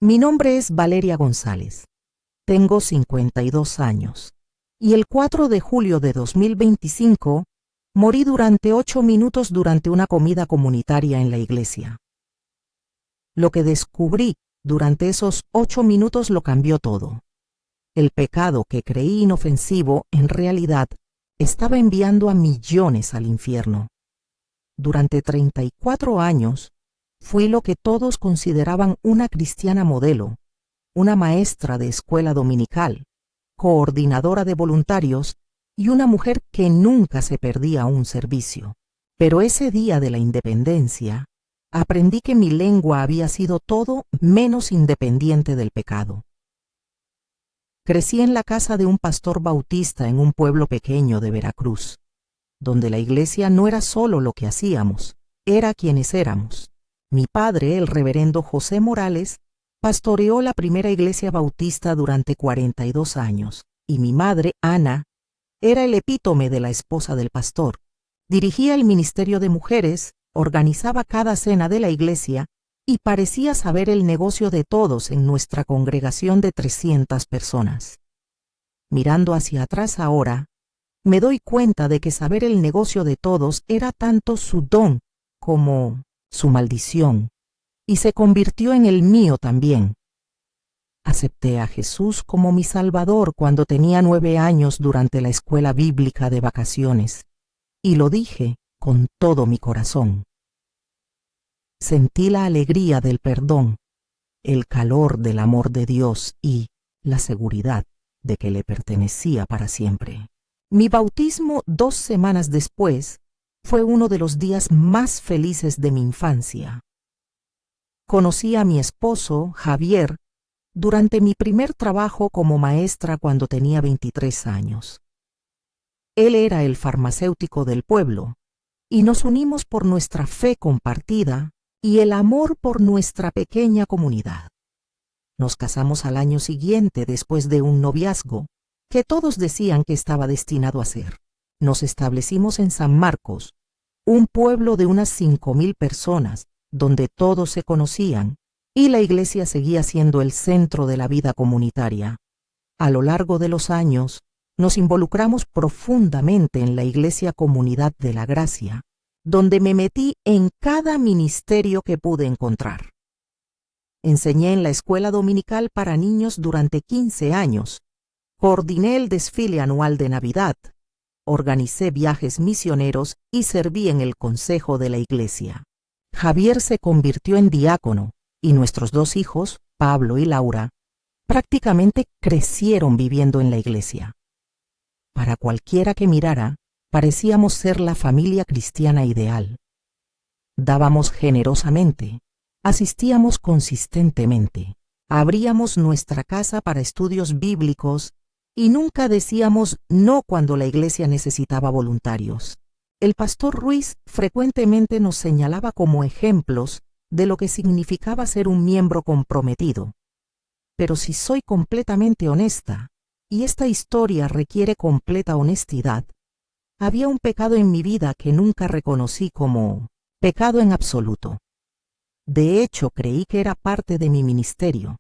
Mi nombre es Valeria González. Tengo 52 años. Y el 4 de julio de 2025 morí durante 8 minutos durante una comida comunitaria en la iglesia. Lo que descubrí durante esos 8 minutos lo cambió todo. El pecado que creí inofensivo, en realidad, estaba enviando a millones al infierno. Durante 34 años, fui lo que todos consideraban una cristiana modelo, una maestra de escuela dominical, coordinadora de voluntarios y una mujer que nunca se perdía un servicio. Pero ese día de la independencia, aprendí que mi lengua había sido todo menos independiente del pecado. Crecí en la casa de un pastor bautista en un pueblo pequeño de Veracruz, donde la iglesia no era solo lo que hacíamos, era quienes éramos. Mi padre, el reverendo José Morales, pastoreó la primera iglesia bautista durante 42 años, y mi madre, Ana, era el epítome de la esposa del pastor. Dirigía el ministerio de mujeres, organizaba cada cena de la iglesia y parecía saber el negocio de todos en nuestra congregación de 300 personas. Mirando hacia atrás ahora, me doy cuenta de que saber el negocio de todos era tanto su don como su maldición, y se convirtió en el mío también. Acepté a Jesús como mi Salvador cuando tenía 9 años durante la escuela bíblica de vacaciones, y lo dije con todo mi corazón. Sentí la alegría del perdón, el calor del amor de Dios y la seguridad de que le pertenecía para siempre. Mi bautismo 2 semanas después fue uno de los días más felices de mi infancia. Conocí a mi esposo, Javier, durante mi primer trabajo como maestra cuando tenía 23 años. Él era el farmacéutico del pueblo, y nos unimos por nuestra fe compartida y el amor por nuestra pequeña comunidad. Nos casamos al año siguiente después de un noviazgo que todos decían que estaba destinado a ser. Nos establecimos en San Marcos, un pueblo de unas 5,000 personas, donde todos se conocían, y la iglesia seguía siendo el centro de la vida comunitaria. A lo largo de los años, nos involucramos profundamente en la Iglesia Comunidad de la Gracia, donde me metí en cada ministerio que pude encontrar. Enseñé en la escuela dominical para niños durante 15 años, coordiné el desfile anual de Navidad, organicé viajes misioneros y serví en el consejo de la iglesia. Javier se convirtió en diácono y nuestros 2 hijos, Pablo y Laura, prácticamente crecieron viviendo en la iglesia. Para cualquiera que mirara, parecíamos ser la familia cristiana ideal. Dábamos generosamente, asistíamos consistentemente, abríamos nuestra casa para estudios bíblicos y nunca decíamos no cuando la iglesia necesitaba voluntarios. El pastor Ruiz frecuentemente nos señalaba como ejemplos de lo que significaba ser un miembro comprometido. Pero si soy completamente honesta, y esta historia requiere completa honestidad, había un pecado en mi vida que nunca reconocí como pecado en absoluto. De hecho, creí que era parte de mi ministerio.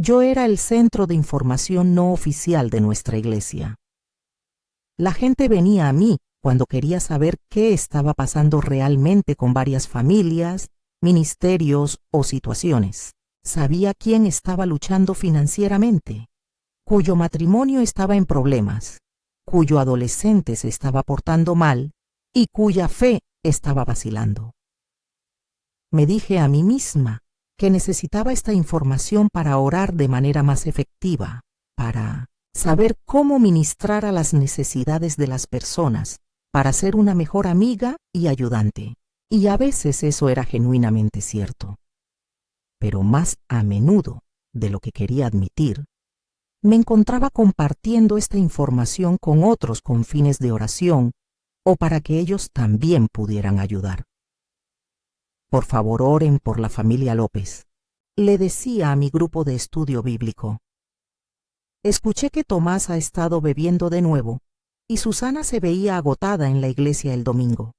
Yo era el centro de información no oficial de nuestra iglesia. La gente venía a mí cuando quería saber qué estaba pasando realmente con varias familias, ministerios o situaciones. Sabía quién estaba luchando financieramente, cuyo matrimonio estaba en problemas, cuyo adolescente se estaba portando mal y cuya fe estaba vacilando. Me dije a mí misma que necesitaba esta información para orar de manera más efectiva, para saber cómo ministrar a las necesidades de las personas, para ser una mejor amiga y ayudante. Y a veces eso era genuinamente cierto. Pero más a menudo de lo que quería admitir, me encontraba compartiendo esta información con otros con fines de oración o para que ellos también pudieran ayudar. Por favor, oren por la familia López, le decía a mi grupo de estudio bíblico. Escuché que Tomás ha estado bebiendo de nuevo y Susana se veía agotada en la iglesia el domingo.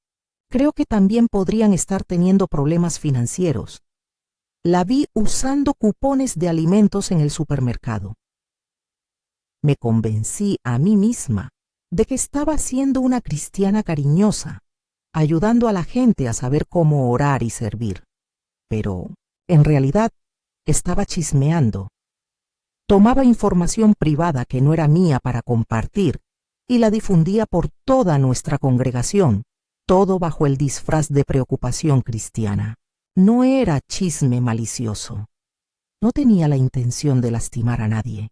Creo que también podrían estar teniendo problemas financieros. La vi usando cupones de alimentos en el supermercado. Me convencí a mí misma de que estaba siendo una cristiana cariñosa, ayudando a la gente a saber cómo orar y servir. Pero, en realidad, estaba chismeando. Tomaba información privada que no era mía para compartir y la difundía por toda nuestra congregación, todo bajo el disfraz de preocupación cristiana. No era chisme malicioso. No tenía la intención de lastimar a nadie.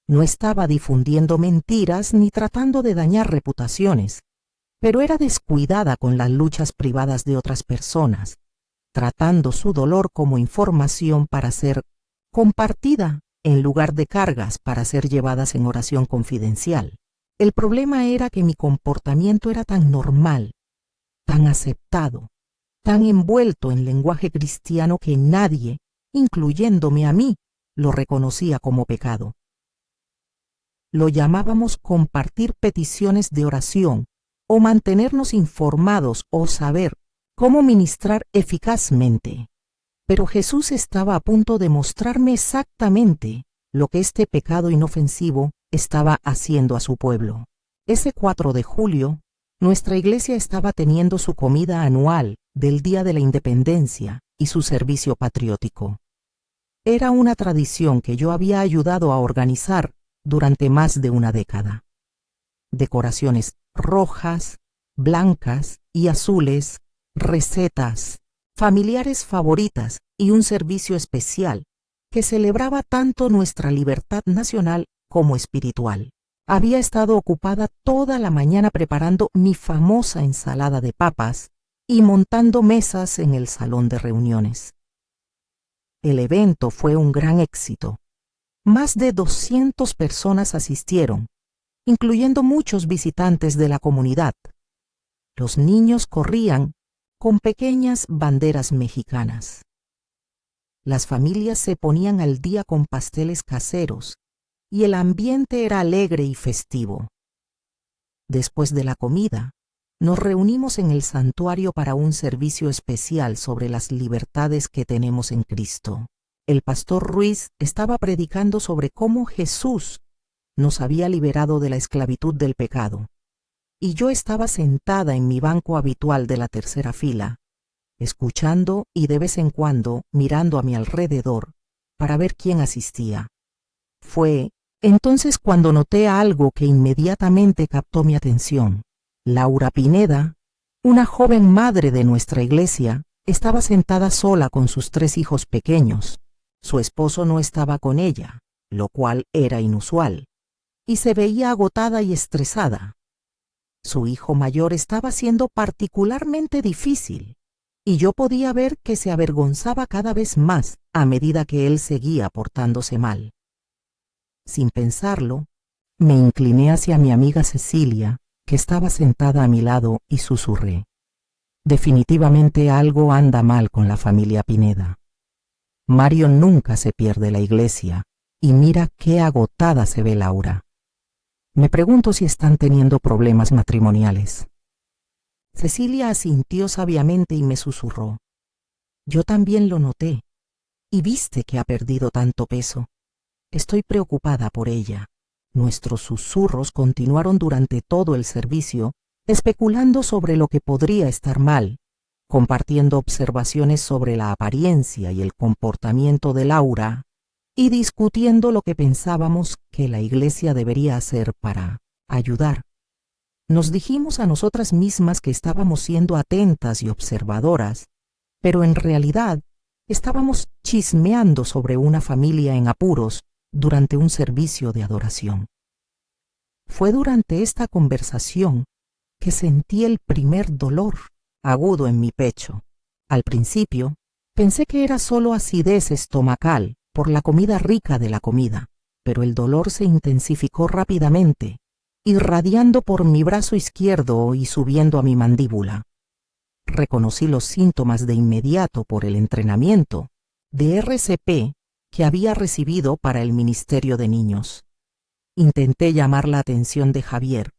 No estaba difundiendo mentiras ni tratando de dañar reputaciones, pero era descuidada con las luchas privadas de otras personas, tratando su dolor como información para ser compartida en lugar de cargas para ser llevadas en oración confidencial. El problema era que mi comportamiento era tan normal, tan aceptado, tan envuelto en lenguaje cristiano que nadie, incluyéndome a mí, lo reconocía como pecado. Lo llamábamos compartir peticiones de oración o mantenernos informados o saber cómo ministrar eficazmente. Pero Jesús estaba a punto de mostrarme exactamente lo que este pecado inofensivo estaba haciendo a su pueblo. Ese 4 de julio, nuestra iglesia estaba teniendo su comida anual del Día de la Independencia y su servicio patriótico. Era una tradición que yo había ayudado a organizar durante más de una década. Decoraciones rojas, blancas y azules, recetas, familiares favoritas y un servicio especial que celebraba tanto nuestra libertad nacional como espiritual. Había estado ocupada toda la mañana preparando mi famosa ensalada de papas y montando mesas en el salón de reuniones. El evento fue un gran éxito. Más de 200 personas asistieron, incluyendo muchos visitantes de la comunidad. Los niños corrían con pequeñas banderas mexicanas. Las familias se ponían al día con pasteles caseros y el ambiente era alegre y festivo. Después de la comida, nos reunimos en el santuario para un servicio especial sobre las libertades que tenemos en Cristo. El pastor Ruiz estaba predicando sobre cómo Jesús nos había liberado de la esclavitud del pecado, y yo estaba sentada en mi banco habitual de la tercera fila, escuchando y de vez en cuando mirando a mi alrededor para ver quién asistía. Fue entonces cuando noté algo que inmediatamente captó mi atención. Laura Pineda, una joven madre de nuestra iglesia, estaba sentada sola con sus 3 hijos pequeños. Su esposo no estaba con ella, lo cual era inusual, y se veía agotada y estresada. Su hijo mayor estaba siendo particularmente difícil, y yo podía ver que se avergonzaba cada vez más a medida que él seguía portándose mal. Sin pensarlo, me incliné hacia mi amiga Cecilia, que estaba sentada a mi lado, y susurré: definitivamente algo anda mal con la familia Pineda. Mario nunca se pierde la iglesia, y mira qué agotada se ve Laura. Me pregunto si están teniendo problemas matrimoniales. Cecilia asintió sabiamente y me susurró: yo también lo noté. ¿Y viste que ha perdido tanto peso? Estoy preocupada por ella. Nuestros susurros continuaron durante todo el servicio, especulando sobre lo que podría estar mal, compartiendo observaciones sobre la apariencia y el comportamiento de Laura, y discutiendo lo que pensábamos que la iglesia debería hacer para ayudar. Nos dijimos a nosotras mismas que estábamos siendo atentas y observadoras, pero en realidad estábamos chismeando sobre una familia en apuros durante un servicio de adoración. Fue durante esta conversación que sentí el primer dolor agudo en mi pecho. Al principio, pensé que era solo acidez estomacal por la comida rica de la comida, pero el dolor se intensificó rápidamente, irradiando por mi brazo izquierdo y subiendo a mi mandíbula. Reconocí los síntomas de inmediato por el entrenamiento de RCP que había recibido para el Ministerio de Niños. Intenté llamar la atención de Javier,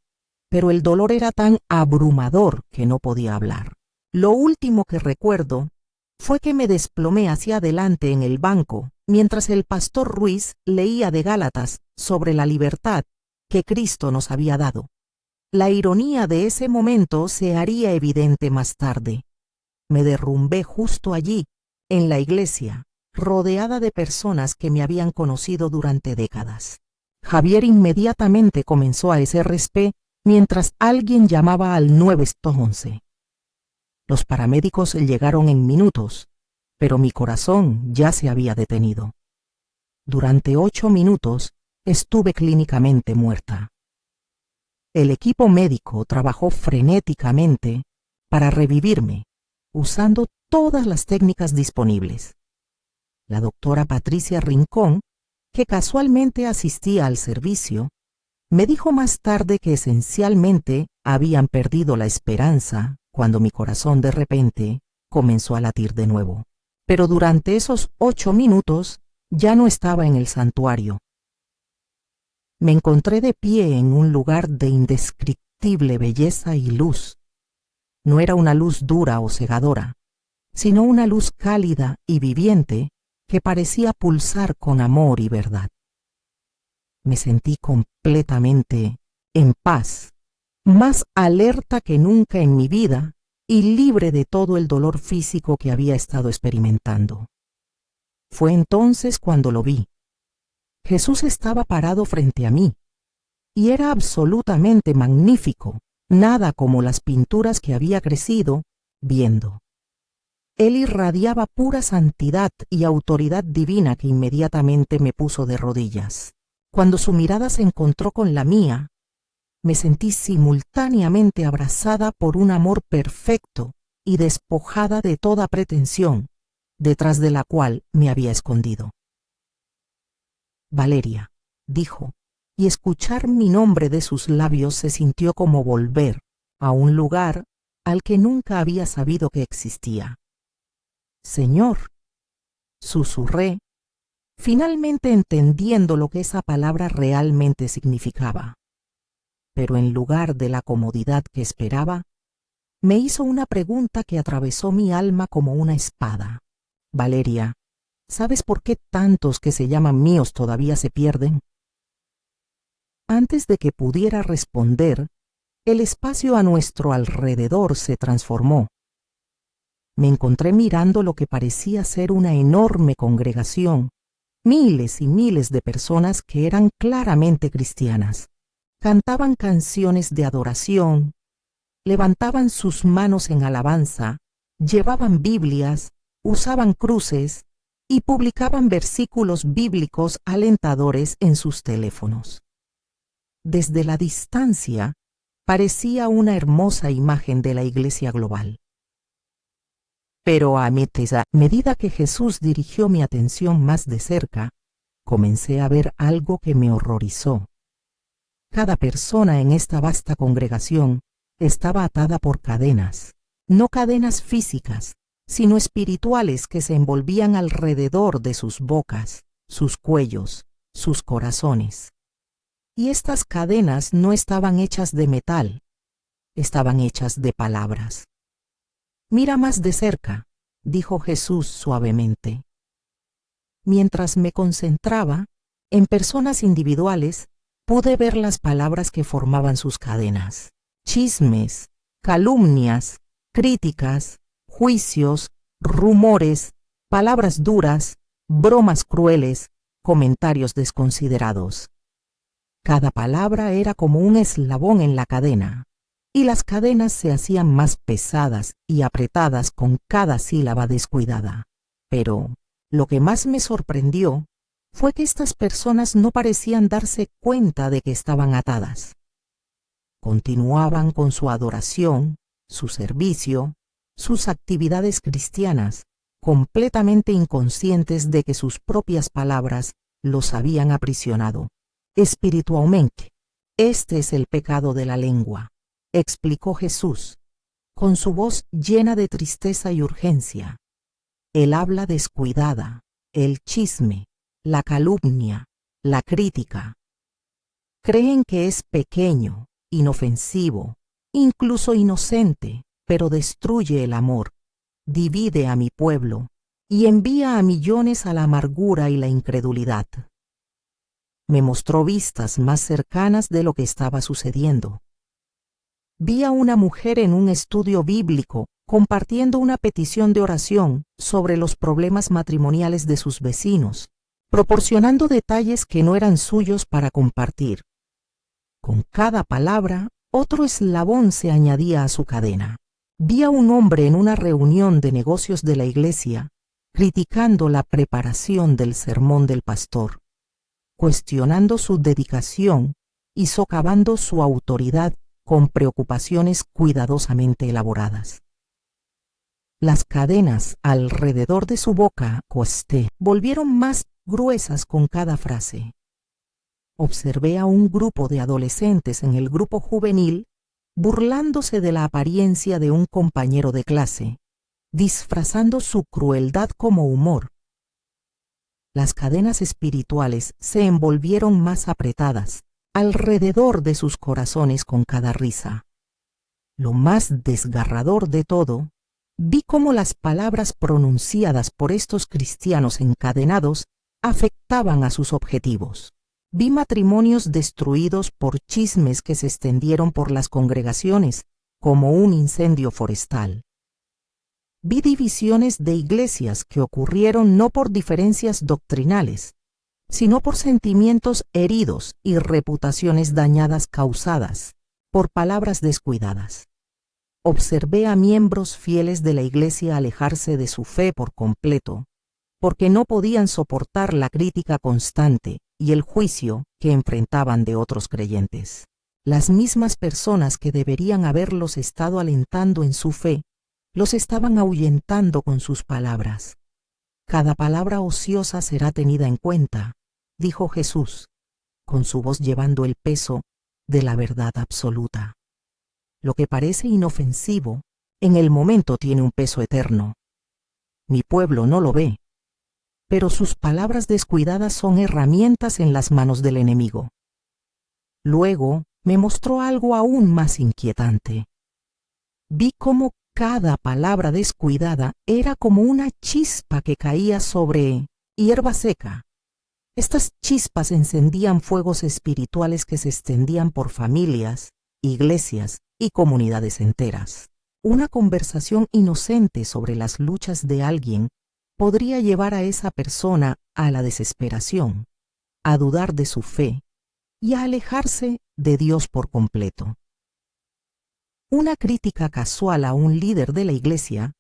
pero el dolor era tan abrumador que no podía hablar. Lo último que recuerdo fue que me desplomé hacia adelante en el banco, mientras el pastor Ruiz leía de Gálatas sobre la libertad que Cristo nos había dado. La ironía de ese momento se haría evidente más tarde. Me derrumbé justo allí, en la iglesia, rodeada de personas que me habían conocido durante décadas. Javier inmediatamente comenzó a hacer respe mientras alguien llamaba al 911. Los paramédicos llegaron en minutos, pero mi corazón ya se había detenido. Durante 8 minutos estuve clínicamente muerta. El equipo médico trabajó frenéticamente para revivirme, usando todas las técnicas disponibles. La doctora Patricia Rincón, que casualmente asistía al servicio, me dijo más tarde que esencialmente habían perdido la esperanza cuando mi corazón de repente comenzó a latir de nuevo. Pero durante esos 8 minutos ya no estaba en el santuario. Me encontré de pie en un lugar de indescriptible belleza y luz. No era una luz dura o cegadora, sino una luz cálida y viviente que parecía pulsar con amor y verdad. Me sentí completamente en paz, más alerta que nunca en mi vida y libre de todo el dolor físico que había estado experimentando. Fue entonces cuando lo vi. Jesús estaba parado frente a mí, y era absolutamente magnífico, nada como las pinturas que había crecido viendo. Él irradiaba pura santidad y autoridad divina que inmediatamente me puso de rodillas. Cuando su mirada se encontró con la mía, me sentí simultáneamente abrazada por un amor perfecto y despojada de toda pretensión, detrás de la cual me había escondido. Valeria, dijo, y escuchar mi nombre de sus labios se sintió como volver a un lugar al que nunca había sabido que existía. Señor, susurré, finalmente entendiendo lo que esa palabra realmente significaba. Pero en lugar de la comodidad que esperaba, me hizo una pregunta que atravesó mi alma como una espada. Valeria, ¿sabes por qué tantos que se llaman míos todavía se pierden? Antes de que pudiera responder, el espacio a nuestro alrededor se transformó. Me encontré mirando lo que parecía ser una enorme congregación, miles y miles de personas que eran claramente cristianas. Cantaban canciones de adoración, levantaban sus manos en alabanza, llevaban Biblias, usaban cruces y publicaban versículos bíblicos alentadores en sus teléfonos. Desde la distancia, parecía una hermosa imagen de la iglesia global. Pero a medida que Jesús dirigió mi atención más de cerca, comencé a ver algo que me horrorizó. Cada persona en esta vasta congregación estaba atada por cadenas, no cadenas físicas, sino espirituales que se envolvían alrededor de sus bocas, sus cuellos, sus corazones. Y estas cadenas no estaban hechas de metal, estaban hechas de palabras. Mira más de cerca, dijo Jesús suavemente. Mientras me concentraba en personas individuales, pude ver las palabras que formaban sus cadenas. Chismes, calumnias, críticas, juicios, rumores, palabras duras, bromas crueles, comentarios desconsiderados. Cada palabra era como un eslabón en la cadena, y las cadenas se hacían más pesadas y apretadas con cada sílaba descuidada. Pero lo que más me sorprendió fue que estas personas no parecían darse cuenta de que estaban atadas. Continuaban con su adoración, su servicio, sus actividades cristianas, completamente inconscientes de que sus propias palabras los habían aprisionado. Espiritualmente, este es el pecado de la lengua, explicó Jesús, con su voz llena de tristeza y urgencia. El habla descuidada, el chisme, la calumnia, la crítica. Creen que es pequeño, inofensivo, incluso inocente, pero destruye el amor. divide a mi pueblo y envía a millones a la amargura y la incredulidad. Me mostró vistas más cercanas de lo que estaba sucediendo. Vi a una mujer en un estudio bíblico compartiendo una petición de oración sobre los problemas matrimoniales de sus vecinos, proporcionando detalles que no eran suyos para compartir. Con cada palabra, otro eslabón se añadía a su cadena. Vi a un hombre en una reunión de negocios de la iglesia, criticando la preparación del sermón del pastor, cuestionando su dedicación y socavando su autoridad con preocupaciones cuidadosamente elaboradas. Las cadenas alrededor de su boca, volvieron más gruesas con cada frase. Observé a un grupo de adolescentes en el grupo juvenil burlándose de la apariencia de un compañero de clase, disfrazando su crueldad como humor. Las cadenas espirituales se envolvieron más apretadas alrededor de sus corazones con cada risa. Lo más desgarrador de todo, vi cómo las palabras pronunciadas por estos cristianos encadenados afectaban a sus objetivos. Vi matrimonios destruidos por chismes que se extendieron por las congregaciones como un incendio forestal. Vi divisiones de iglesias que ocurrieron no por diferencias doctrinales, sino por sentimientos heridos y reputaciones dañadas causadas por palabras descuidadas. Observé a miembros fieles de la iglesia alejarse de su fe por completo, porque no podían soportar la crítica constante y el juicio que enfrentaban de otros creyentes. Las mismas personas que deberían haberlos estado alentando en su fe, los estaban ahuyentando con sus palabras. Cada palabra ociosa será tenida en cuenta, dijo Jesús, con su voz llevando el peso de la verdad absoluta. Lo que parece inofensivo, en el momento tiene un peso eterno. Mi pueblo no lo ve, pero sus palabras descuidadas son herramientas en las manos del enemigo. Luego me mostró algo aún más inquietante. Vi cómo cada palabra descuidada era como una chispa que caía sobre hierba seca. Estas chispas encendían fuegos espirituales que se extendían por familias, iglesias y comunidades enteras. Una conversación inocente sobre las luchas de alguien podría llevar a esa persona a la desesperación, a dudar de su fe y a alejarse de Dios por completo. Una crítica casual a un líder de la iglesia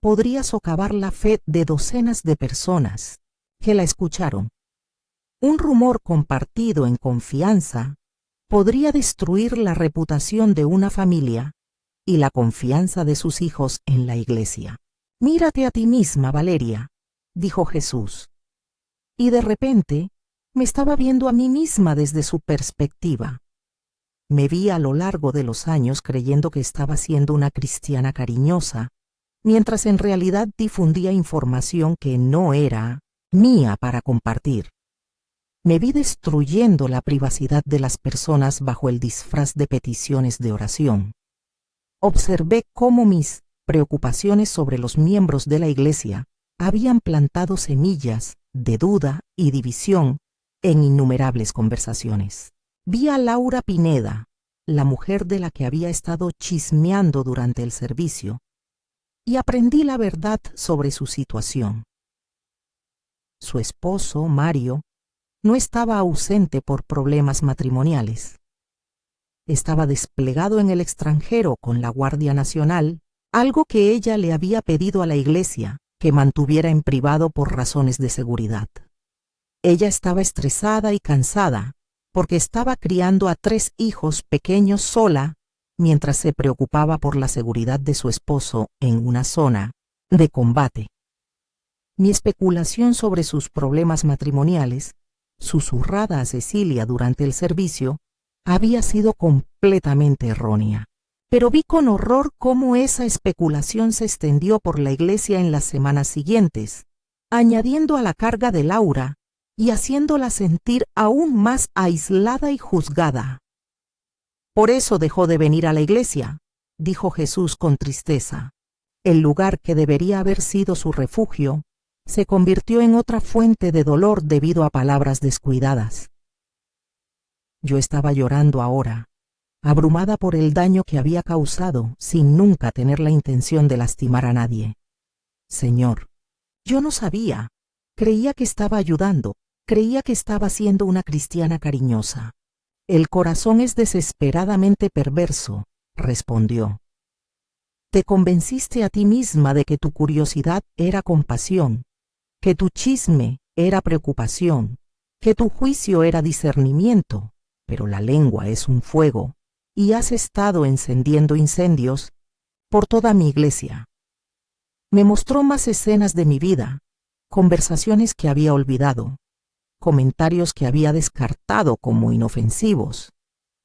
podría socavar la fe de docenas de personas que la escucharon. Un rumor compartido en confianza podría destruir la reputación de una familia y la confianza de sus hijos en la iglesia. Mírate a ti misma, Valeria, dijo Jesús. Y de repente me estaba viendo a mí misma desde su perspectiva. Me vi a lo largo de los años creyendo que estaba siendo una cristiana cariñosa, mientras en realidad difundía información que no era mía para compartir. Me vi destruyendo la privacidad de las personas bajo el disfraz de peticiones de oración. Observé cómo mis preocupaciones sobre los miembros de la iglesia habían plantado semillas de duda y división en innumerables conversaciones. Vi a Laura Pineda, la mujer de la que había estado chismeando durante el servicio, y aprendí la verdad sobre su situación. Su esposo, Mario, no estaba ausente por problemas matrimoniales. Estaba desplegado en el extranjero con la Guardia Nacional, algo que ella le había pedido a la iglesia que mantuviera en privado por razones de seguridad. Ella estaba estresada y cansada porque estaba criando a 3 hijos pequeños sola mientras se preocupaba por la seguridad de su esposo en una zona de combate. Mi especulación sobre sus problemas matrimoniales, susurrada a Cecilia durante el servicio, había sido completamente errónea. Pero vi con horror cómo esa especulación se extendió por la iglesia en las semanas siguientes, añadiendo a la carga de Laura y haciéndola sentir aún más aislada y juzgada. Por eso dejó de venir a la iglesia, dijo Jesús con tristeza. El lugar que debería haber sido su refugio se convirtió en otra fuente de dolor debido a palabras descuidadas. Yo estaba llorando ahora, abrumada por el daño que había causado sin nunca tener la intención de lastimar a nadie. Señor, yo no sabía. Creía que estaba ayudando, creía que estaba siendo una cristiana cariñosa. El corazón es desesperadamente perverso, respondió. Te convenciste a ti misma de que tu curiosidad era compasión, que tu chisme era preocupación, que tu juicio era discernimiento, pero la lengua es un fuego, y has estado encendiendo incendios por toda mi iglesia. Me mostró más escenas de mi vida, conversaciones que había olvidado, comentarios que había descartado como inofensivos,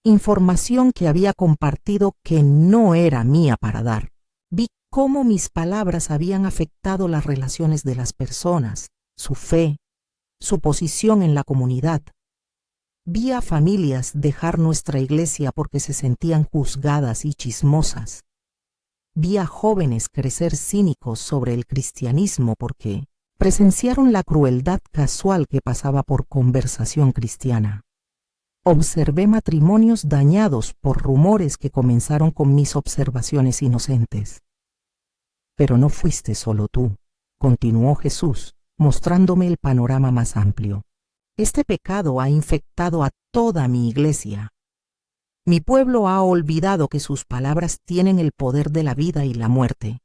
información que había compartido que no era mía para dar. Vi cómo mis palabras habían afectado las relaciones de las personas, su fe, su posición en la comunidad. Vi a familias dejar nuestra iglesia porque se sentían juzgadas y chismosas. Vi a jóvenes crecer cínicos sobre el cristianismo porque presenciaron la crueldad casual que pasaba por conversación cristiana. Observé matrimonios dañados por rumores que comenzaron con mis observaciones inocentes. Pero no fuiste solo tú, continuó Jesús, mostrándome el panorama más amplio. Este pecado ha infectado a toda mi iglesia. Mi pueblo ha olvidado que sus palabras tienen el poder de la vida y la muerte.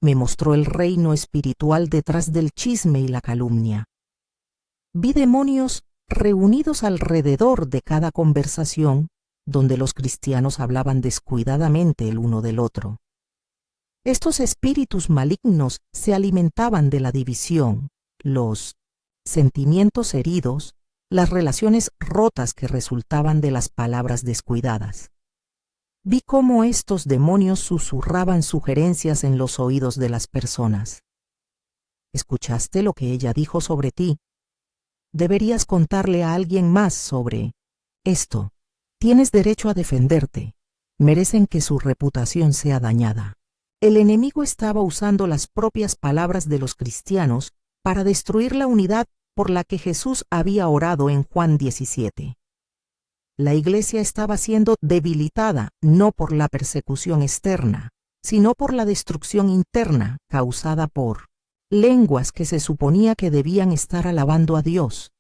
Me mostró el reino espiritual detrás del chisme y la calumnia. Vi demonios reunidos alrededor de cada conversación donde los cristianos hablaban descuidadamente el uno del otro. Estos espíritus malignos se alimentaban de la división, los sentimientos heridos, las relaciones rotas que resultaban de las palabras descuidadas. Vi cómo estos demonios susurraban sugerencias en los oídos de las personas. ¿Escuchaste lo que ella dijo sobre ti? Deberías contarle a alguien más sobre esto. Tienes derecho a defenderte. Merecen que su reputación sea dañada. El enemigo estaba usando las propias palabras de los cristianos para destruir la unidad por la que Jesús había orado en Juan 17. La iglesia estaba siendo debilitada no por la persecución externa, sino por la destrucción interna causada por lenguas que se suponía que debían estar alabando a Dios,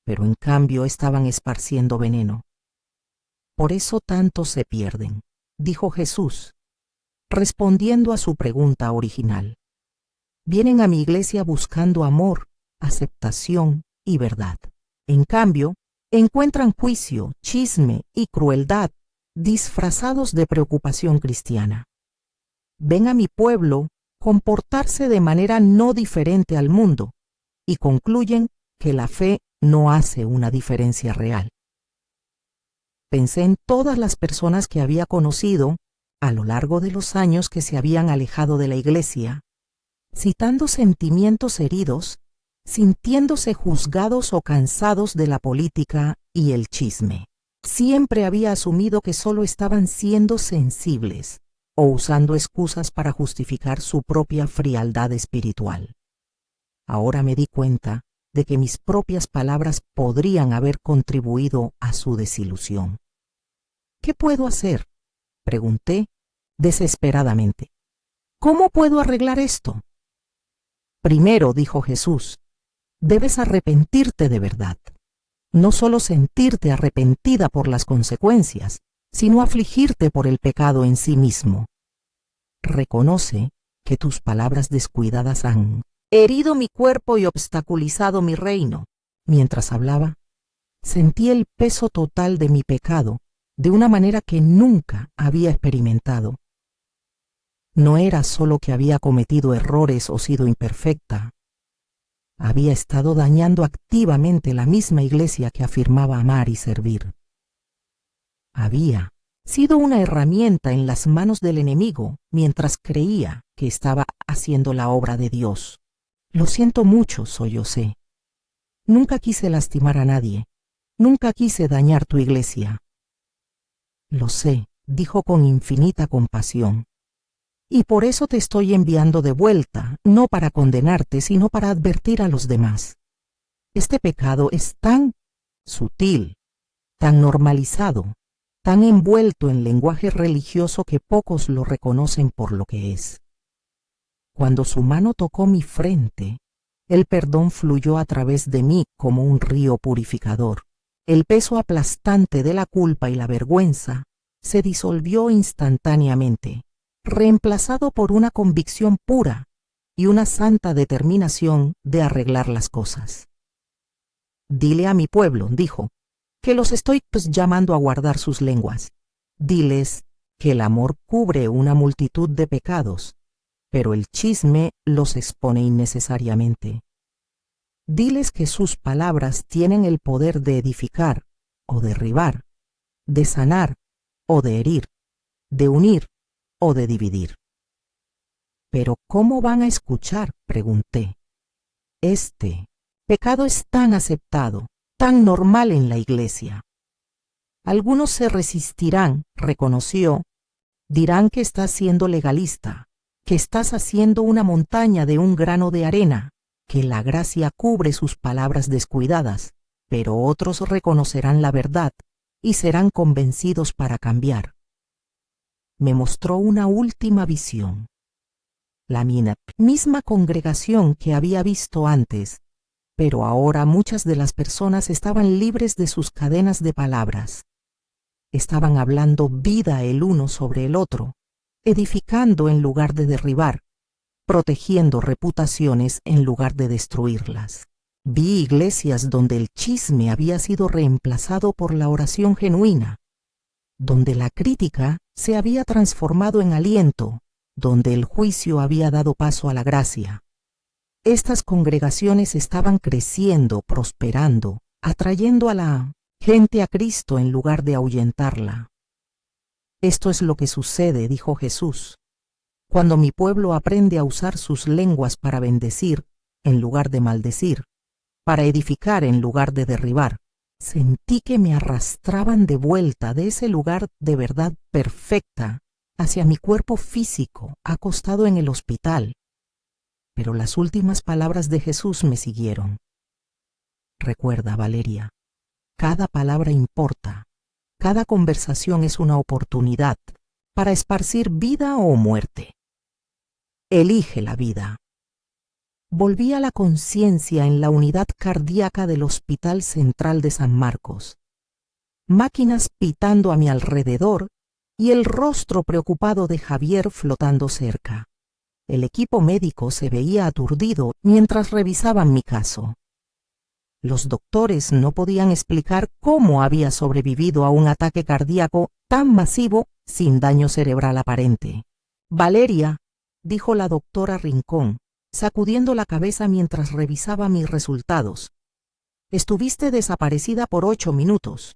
pero en cambio estaban esparciendo veneno. Por eso tantos se pierden, dijo Jesús, respondiendo a su pregunta original. Vienen a mi iglesia buscando amor, aceptación y verdad. En cambio, encuentran juicio, chisme y crueldad disfrazados de preocupación cristiana. Ven a mi pueblo comportarse de manera no diferente al mundo y concluyen que la fe no hace una diferencia real. Pensé en todas las personas que había conocido a lo largo de los años que se habían alejado de la iglesia, citando sentimientos heridos, sintiéndose juzgados o cansados de la política y el chisme. Siempre había asumido que solo estaban siendo sensibles o usando excusas para justificar su propia frialdad espiritual. Ahora me di cuenta de que mis propias palabras podrían haber contribuido a su desilusión. ¿Qué puedo hacer?, pregunté desesperadamente. ¿Cómo puedo arreglar esto? Primero, dijo Jesús, debes arrepentirte de verdad. No solo sentirte arrepentida por las consecuencias, sino afligirte por el pecado en sí mismo. Reconoce que tus palabras descuidadas han herido mi cuerpo y obstaculizado mi reino. Mientras hablaba, sentí el peso total de mi pecado de una manera que nunca había experimentado. No era solo que había cometido errores o sido imperfecta. Había estado dañando activamente la misma iglesia que afirmaba amar y servir. Había sido una herramienta en las manos del enemigo mientras creía que estaba haciendo la obra de Dios. Lo siento mucho, sollocé. Nunca quise lastimar a nadie. Nunca quise dañar tu iglesia. Lo sé, dijo con infinita compasión. Y por eso te estoy enviando de vuelta, no para condenarte, sino para advertir a los demás. Este pecado es tan sutil, tan normalizado, tan envuelto en lenguaje religioso que pocos lo reconocen por lo que es. Cuando su mano tocó mi frente, el perdón fluyó a través de mí como un río purificador. El peso aplastante de la culpa y la vergüenza se disolvió instantáneamente, reemplazado por una convicción pura y una santa determinación de arreglar las cosas. Dile a mi pueblo, dijo, que los estoy llamando a guardar sus lenguas. Diles que el amor cubre una multitud de pecados, pero el chisme los expone innecesariamente. Diles que sus palabras tienen el poder de edificar o derribar, de sanar o de herir, de unir o de dividir. ¿Pero cómo van a escuchar?, pregunté. Este pecado es tan aceptado, tan normal en la iglesia. Algunos se resistirán, reconoció, dirán que estás siendo legalista, que estás haciendo una montaña de un grano de arena, que la gracia cubre sus palabras descuidadas, pero otros reconocerán la verdad y serán convencidos para cambiar. Me mostró una última visión. La misma congregación que había visto antes, pero ahora muchas de las personas estaban libres de sus cadenas de palabras. Estaban hablando vida el uno sobre el otro, edificando en lugar de derribar, protegiendo reputaciones en lugar de destruirlas. Vi iglesias donde el chisme había sido reemplazado por la oración genuina, donde la crítica se había transformado en aliento, donde el juicio había dado paso a la gracia. Estas congregaciones estaban creciendo, prosperando, atrayendo a la gente a Cristo en lugar de ahuyentarla. Esto es lo que sucede, dijo Jesús, cuando mi pueblo aprende a usar sus lenguas para bendecir en lugar de maldecir, para edificar en lugar de derribar. Sentí que me arrastraban de vuelta de ese lugar de verdad perfecta hacia mi cuerpo físico acostado en el hospital. Pero las últimas palabras de Jesús me siguieron. Recuerda, Valeria, cada palabra importa, cada conversación es una oportunidad para esparcir vida o muerte. Elige la vida. Volví a la conciencia en la unidad cardíaca del Hospital Central de San Marcos. Máquinas pitando a mi alrededor y el rostro preocupado de Javier flotando cerca. El equipo médico se veía aturdido mientras revisaban mi caso. Los doctores no podían explicar cómo había sobrevivido a un ataque cardíaco tan masivo sin daño cerebral aparente. Valeria, dijo la doctora Rincón, sacudiendo la cabeza mientras revisaba mis resultados. Estuviste desaparecida por 8 minutos.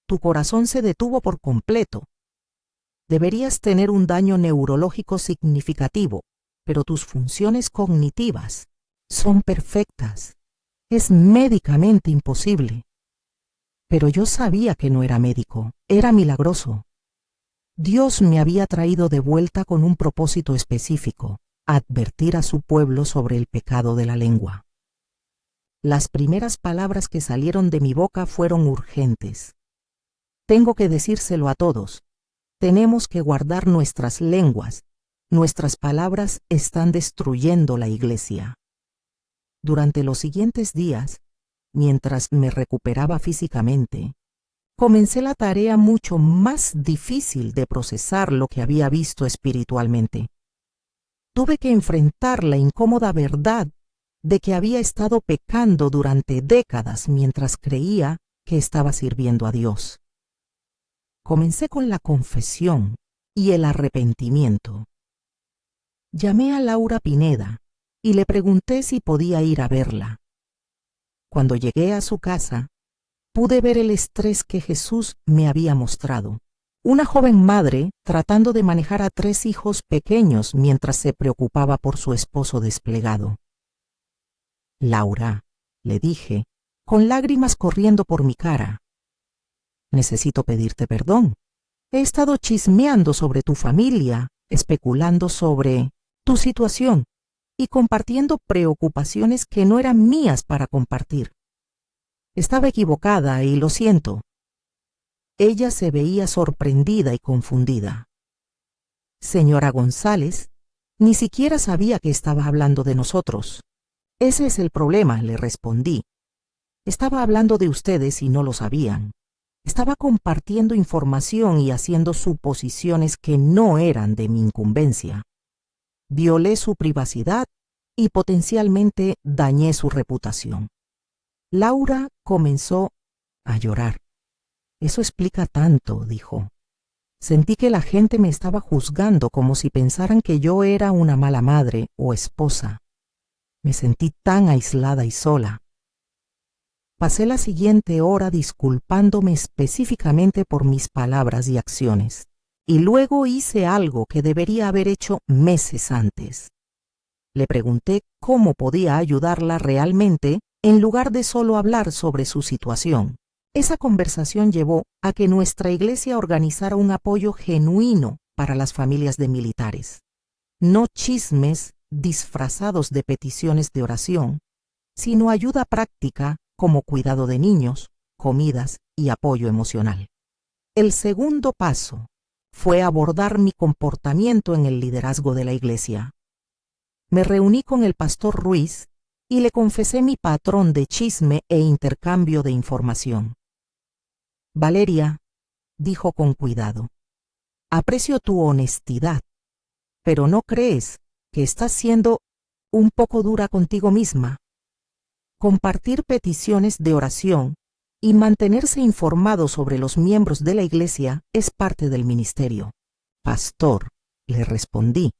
Tu corazón se detuvo por completo. Deberías tener un daño neurológico significativo, pero tus funciones cognitivas son perfectas. Es médicamente imposible. Pero yo sabía que no era médico, era milagroso. Dios me había traído de vuelta con un propósito específico: advertir a su pueblo sobre el pecado de la lengua. Las primeras palabras que salieron de mi boca fueron urgentes. Tengo que decírselo a todos. Tenemos que guardar nuestras lenguas. Nuestras palabras están destruyendo la iglesia. Durante los siguientes días, mientras me recuperaba físicamente, comencé la tarea mucho más difícil de procesar lo que había visto espiritualmente. Tuve que enfrentar la incómoda verdad de que había estado pecando durante décadas mientras creía que estaba sirviendo a Dios. Comencé con la confesión y el arrepentimiento. Llamé a Laura Pineda y le pregunté si podía ir a verla. Cuando llegué a su casa, pude ver el estrés que Jesús me había mostrado. Una joven madre tratando de manejar a 3 hijos pequeños mientras se preocupaba por su esposo desplegado. Laura, le dije, con lágrimas corriendo por mi cara, necesito pedirte perdón. He estado chismeando sobre tu familia especulando sobre tu situación y compartiendo preocupaciones que no eran mías para compartir. Estaba equivocada y lo siento. Ella se veía sorprendida y confundida. Señora González, ni siquiera sabía que estaba hablando de nosotros. Ese es el problema, le respondí. Estaba hablando de ustedes y no lo sabían. Estaba compartiendo información y haciendo suposiciones que no eran de mi incumbencia. Violé su privacidad y potencialmente dañé su reputación. Laura comenzó a llorar. Eso explica tanto, dijo. Sentí que la gente me estaba juzgando como si pensaran que yo era una mala madre o esposa. Me sentí tan aislada y sola. Pasé la siguiente hora disculpándome específicamente por mis palabras y acciones, y luego hice algo que debería haber hecho meses antes. Le pregunté cómo podía ayudarla realmente en lugar de solo hablar sobre su situación. Esa conversación llevó a que nuestra iglesia organizara un apoyo genuino para las familias de militares. No chismes disfrazados de peticiones de oración, sino ayuda práctica como cuidado de niños, comidas y apoyo emocional. El segundo paso fue abordar mi comportamiento en el liderazgo de la iglesia. Me reuní con el pastor Ruiz y le confesé mi patrón de chisme e intercambio de información. Valeria, dijo con cuidado, aprecio tu honestidad, pero ¿no crees que estás siendo un poco dura contigo misma? Compartir peticiones de oración y mantenerse informado sobre los miembros de la iglesia es parte del ministerio. Pastor, le respondí.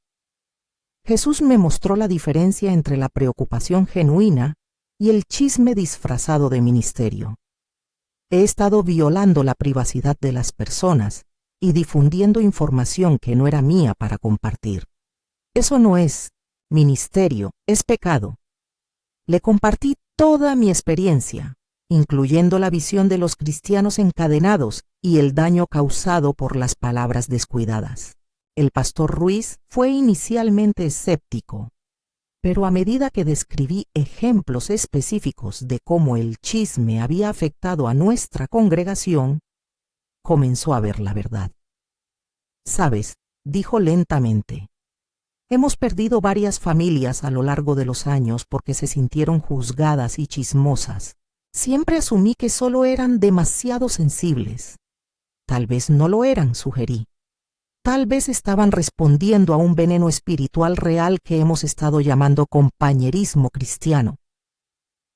Jesús me mostró la diferencia entre la preocupación genuina y el chisme disfrazado de ministerio. He estado violando la privacidad de las personas y difundiendo información que no era mía para compartir. Eso no es ministerio, es pecado. Le compartí toda mi experiencia, incluyendo la visión de los cristianos encadenados y el daño causado por las palabras descuidadas. El pastor Ruiz fue inicialmente escéptico, pero a medida que describí ejemplos específicos de cómo el chisme había afectado a nuestra congregación, comenzó a ver la verdad. «Sabes», dijo lentamente, «hemos perdido varias familias a lo largo de los años porque se sintieron juzgadas y chismosas. Siempre asumí que solo eran demasiado sensibles. Tal vez no lo eran», sugerí. Tal vez estaban respondiendo a un veneno espiritual real que hemos estado llamando compañerismo cristiano.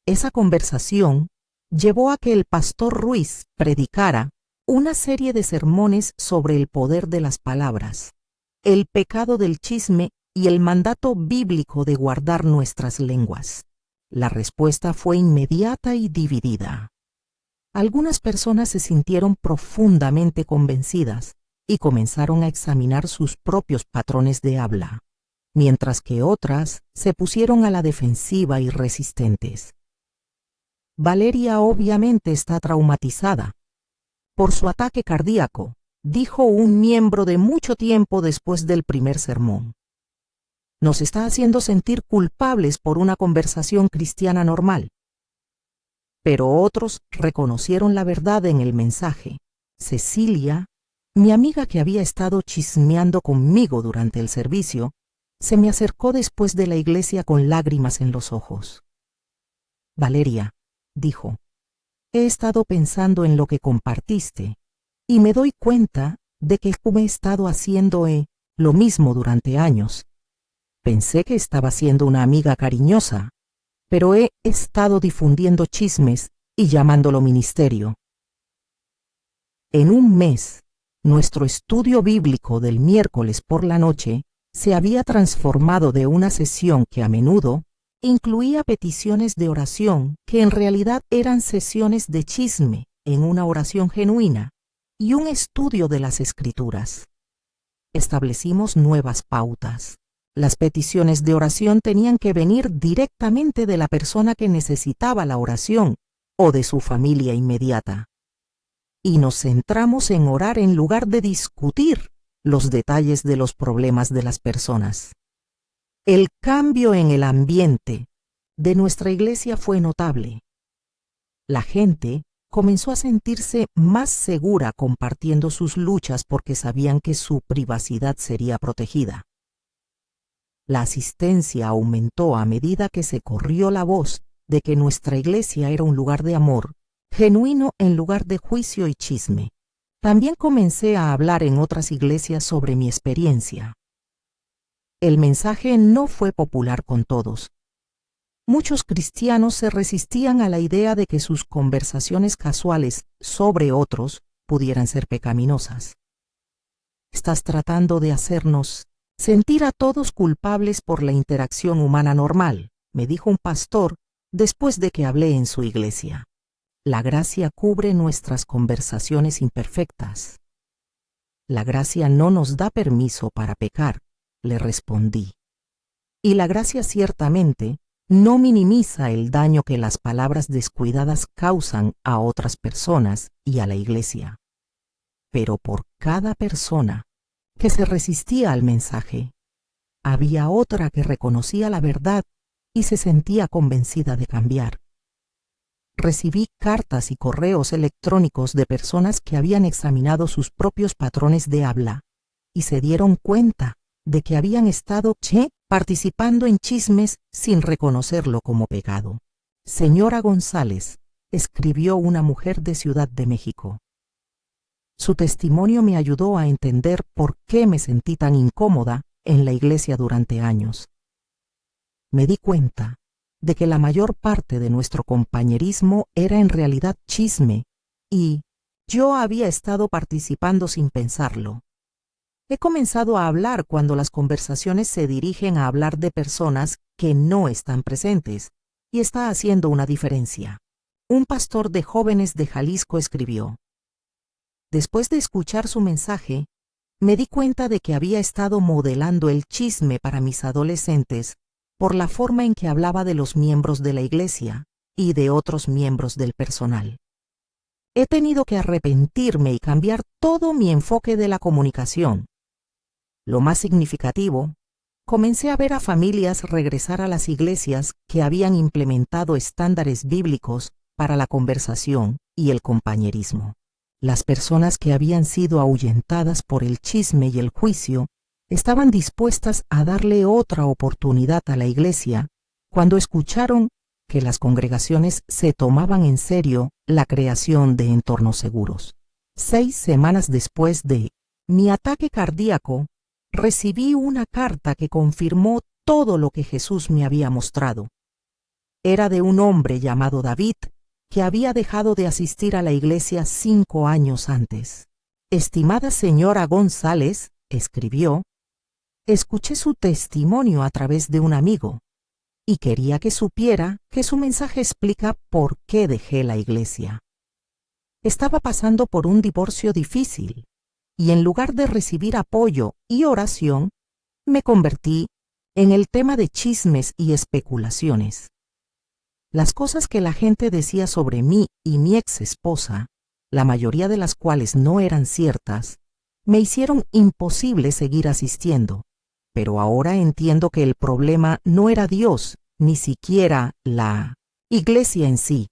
Esa conversación llevó a que el pastor Ruiz predicara una serie de sermones sobre el poder de las palabras, el pecado del chisme y el mandato bíblico de guardar nuestras lenguas. La respuesta fue inmediata y dividida. Algunas personas se sintieron profundamente convencidas y comenzaron a examinar sus propios patrones de habla, mientras que otras se pusieron a la defensiva y resistentes. Valeria obviamente está traumatizada por su ataque cardíaco, dijo un miembro de mucho tiempo después del primer sermón. Nos está haciendo sentir culpables por una conversación cristiana normal. Pero otros reconocieron la verdad en el mensaje. Cecilia, mi amiga que había estado chismeando conmigo durante el servicio, se me acercó después de la iglesia con lágrimas en los ojos. Valeria, dijo, he estado pensando en lo que compartiste y me doy cuenta de que he estado haciendo lo mismo durante años. Pensé que estaba siendo una amiga cariñosa, pero he estado difundiendo chismes y llamándolo ministerio. En un mes, nuestro estudio bíblico del miércoles por la noche se había transformado de una sesión que a menudo incluía peticiones de oración que en realidad eran sesiones de chisme en una oración genuina y un estudio de las Escrituras. Establecimos nuevas pautas. Las peticiones de oración tenían que venir directamente de la persona que necesitaba la oración o de su familia inmediata. Y nos centramos en orar en lugar de discutir los detalles de los problemas de las personas. El cambio en el ambiente de nuestra iglesia fue notable. La gente comenzó a sentirse más segura compartiendo sus luchas porque sabían que su privacidad sería protegida. La asistencia aumentó a medida que se corrió la voz de que nuestra iglesia era un lugar de amor, genuino en lugar de juicio y chisme. También comencé a hablar en otras iglesias sobre mi experiencia. El mensaje no fue popular con todos. Muchos cristianos se resistían a la idea de que sus conversaciones casuales sobre otros pudieran ser pecaminosas. Estás tratando de hacernos sentir a todos culpables por la interacción humana normal, me dijo un pastor después de que hablé en su iglesia. La gracia cubre nuestras conversaciones imperfectas. La gracia no nos da permiso para pecar, le respondí. Y la gracia ciertamente no minimiza el daño que las palabras descuidadas causan a otras personas y a la iglesia. Pero por cada persona que se resistía al mensaje, había otra que reconocía la verdad y se sentía convencida de cambiar. Recibí cartas y correos electrónicos de personas que habían examinado sus propios patrones de habla y se dieron cuenta de que habían estado participando en chismes sin reconocerlo como pecado. Señora González, escribió una mujer de Ciudad de México. Su testimonio me ayudó a entender por qué me sentí tan incómoda en la iglesia durante años. Me di cuenta de que la mayor parte de nuestro compañerismo era en realidad chisme y yo había estado participando sin pensarlo. He comenzado a hablar cuando las conversaciones se dirigen a hablar de personas que no están presentes y está haciendo una diferencia. Un pastor de jóvenes de Jalisco escribió: después de escuchar su mensaje, me di cuenta de que había estado modelando el chisme para mis adolescentes por la forma en que hablaba de los miembros de la iglesia y de otros miembros del personal. He tenido que arrepentirme y cambiar todo mi enfoque de la comunicación. Lo más significativo, comencé a ver a familias regresar a las iglesias que habían implementado estándares bíblicos para la conversación y el compañerismo. Las personas que habían sido ahuyentadas por el chisme y el juicio estaban dispuestas a darle otra oportunidad a la iglesia cuando escucharon que las congregaciones se tomaban en serio la creación de entornos seguros. 6 semanas después de mi ataque cardíaco, recibí una carta que confirmó todo lo que Jesús me había mostrado. Era de un hombre llamado David, que había dejado de asistir a la iglesia 5 años antes. Estimada señora González, escribió, escuché su testimonio a través de un amigo y quería que supiera que su mensaje explica por qué dejé la iglesia. Estaba pasando por un divorcio difícil y en lugar de recibir apoyo y oración, me convertí en el tema de chismes y especulaciones. Las cosas que la gente decía sobre mí y mi ex esposa, la mayoría de las cuales no eran ciertas, me hicieron imposible seguir asistiendo. Pero ahora entiendo que el problema no era Dios, ni siquiera la iglesia en sí.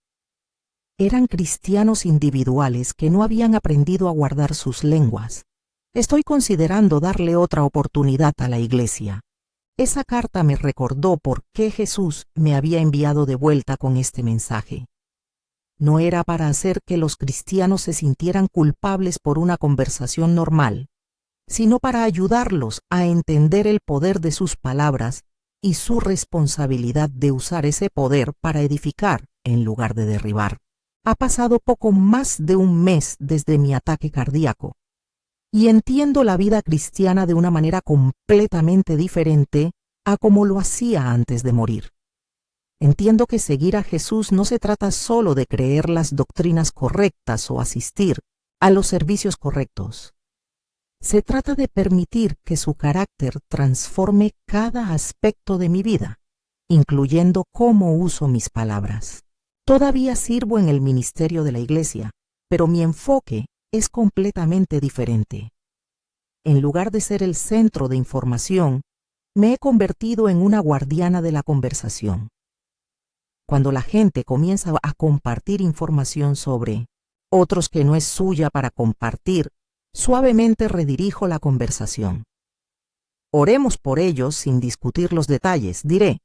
Eran cristianos individuales que no habían aprendido a guardar sus lenguas. Estoy considerando darle otra oportunidad a la iglesia. Esa carta me recordó por qué Jesús me había enviado de vuelta con este mensaje. No era para hacer que los cristianos se sintieran culpables por una conversación normal, sino para ayudarlos a entender el poder de sus palabras y su responsabilidad de usar ese poder para edificar en lugar de derribar. Ha pasado poco más de un mes desde mi ataque cardíaco y entiendo la vida cristiana de una manera completamente diferente a como lo hacía antes de morir. Entiendo que seguir a Jesús no se trata solo de creer las doctrinas correctas o asistir a los servicios correctos. Se trata de permitir que su carácter transforme cada aspecto de mi vida, incluyendo cómo uso mis palabras. Todavía sirvo en el ministerio de la iglesia, pero mi enfoque es completamente diferente. en lugar de ser el centro de información, me he convertido en una guardiana de la conversación. Cuando la gente comienza a compartir información sobre otros que no es suya para compartir, suavemente redirijo la conversación. Oremos por ellos sin discutir los detalles, diré.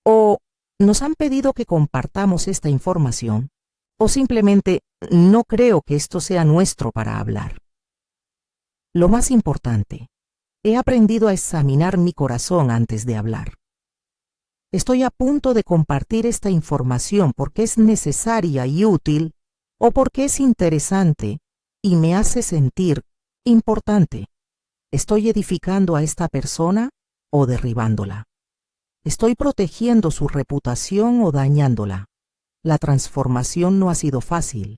O nos han pedido que compartamos esta información, o simplemente no creo que esto sea nuestro para hablar. Lo más importante, he aprendido a examinar mi corazón antes de hablar. Estoy a punto de compartir esta información porque es necesaria y útil, o porque es interesante y me hace sentir importante. ¿Estoy edificando a esta persona o derribándola? ¿Estoy protegiendo su reputación o dañándola? La transformación no ha sido fácil.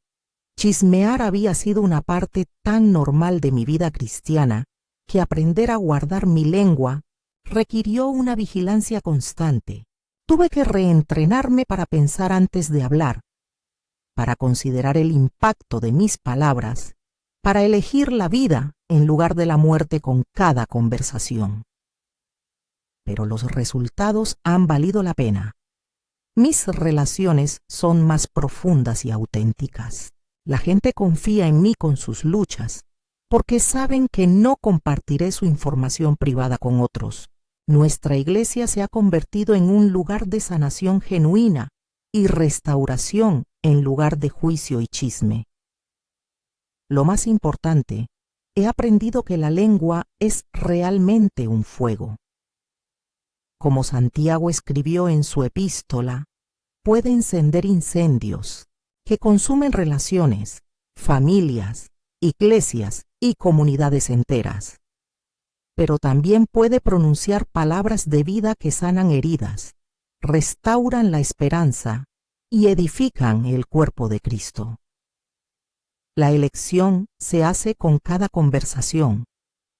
Chismear había sido una parte tan normal de mi vida cristiana que aprender a guardar mi lengua requirió una vigilancia constante. Tuve que reentrenarme para pensar antes de hablar, para considerar el impacto de mis palabras, para elegir la vida en lugar de la muerte con cada conversación. Pero los resultados han valido la pena. Mis relaciones son más profundas y auténticas. La gente confía en mí con sus luchas, porque saben que no compartiré su información privada con otros. Nuestra iglesia se ha convertido en un lugar de sanación genuina y restauración en lugar de juicio y chisme. Lo más importante, he aprendido que la lengua es realmente un fuego. Como Santiago escribió en su epístola, puede encender incendios que consumen relaciones, familias, iglesias y comunidades enteras. Pero también puede pronunciar palabras de vida que sanan heridas, restauran la esperanza y edifican el cuerpo de Cristo. La elección se hace con cada conversación,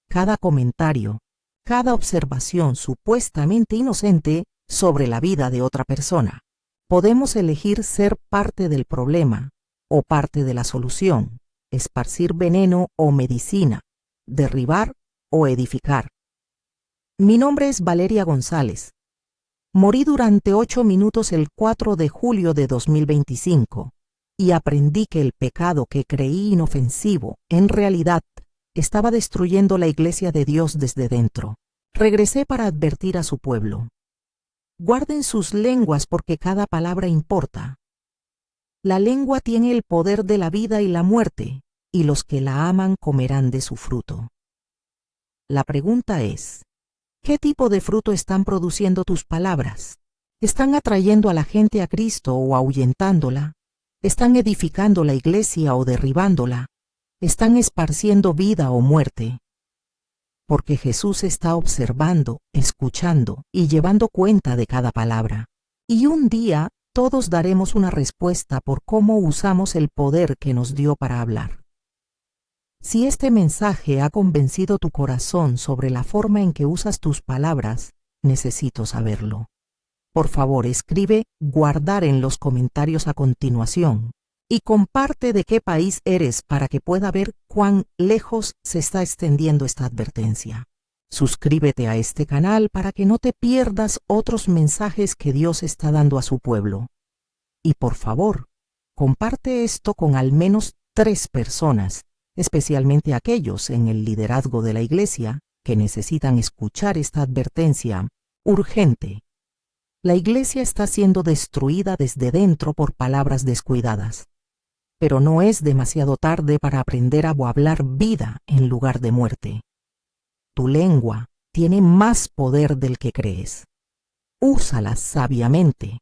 cada comentario, cada observación supuestamente inocente sobre la vida de otra persona. Podemos elegir ser parte del problema o parte de la solución, esparcir veneno o medicina, derribar o edificar. Mi nombre es Valeria González. Morí durante 8 minutos el 4 de julio de 2025 y aprendí que el pecado que creí inofensivo, en realidad, estaba destruyendo la iglesia de Dios desde dentro. Regresé para advertir a su pueblo. Guarden sus lenguas porque cada palabra importa. La lengua tiene el poder de la vida y la muerte, y los que la aman comerán de su fruto. La pregunta es, ¿qué tipo de fruto están produciendo tus palabras? ¿Están atrayendo a la gente a Cristo o ahuyentándola? ¿Están edificando la iglesia o derribándola? ¿Están esparciendo vida o muerte? Porque Jesús está observando, escuchando y llevando cuenta de cada palabra. Y un día todos daremos una respuesta por cómo usamos el poder que nos dio para hablar. Si este mensaje ha convencido tu corazón sobre la forma en que usas tus palabras, necesito saberlo. Por favor, escribe "guardar" en los comentarios a continuación y comparte de qué país eres para que pueda ver cuán lejos se está extendiendo esta advertencia. Suscríbete a este canal para que no te pierdas otros mensajes que Dios está dando a su pueblo. Y por favor, comparte esto con al menos 3 personas, especialmente aquellos en el liderazgo de la iglesia que necesitan escuchar esta advertencia urgente. La iglesia está siendo destruida desde dentro por palabras descuidadas. Pero no es demasiado tarde para aprender a hablar vida en lugar de muerte. Tu lengua tiene más poder del que crees. Úsala sabiamente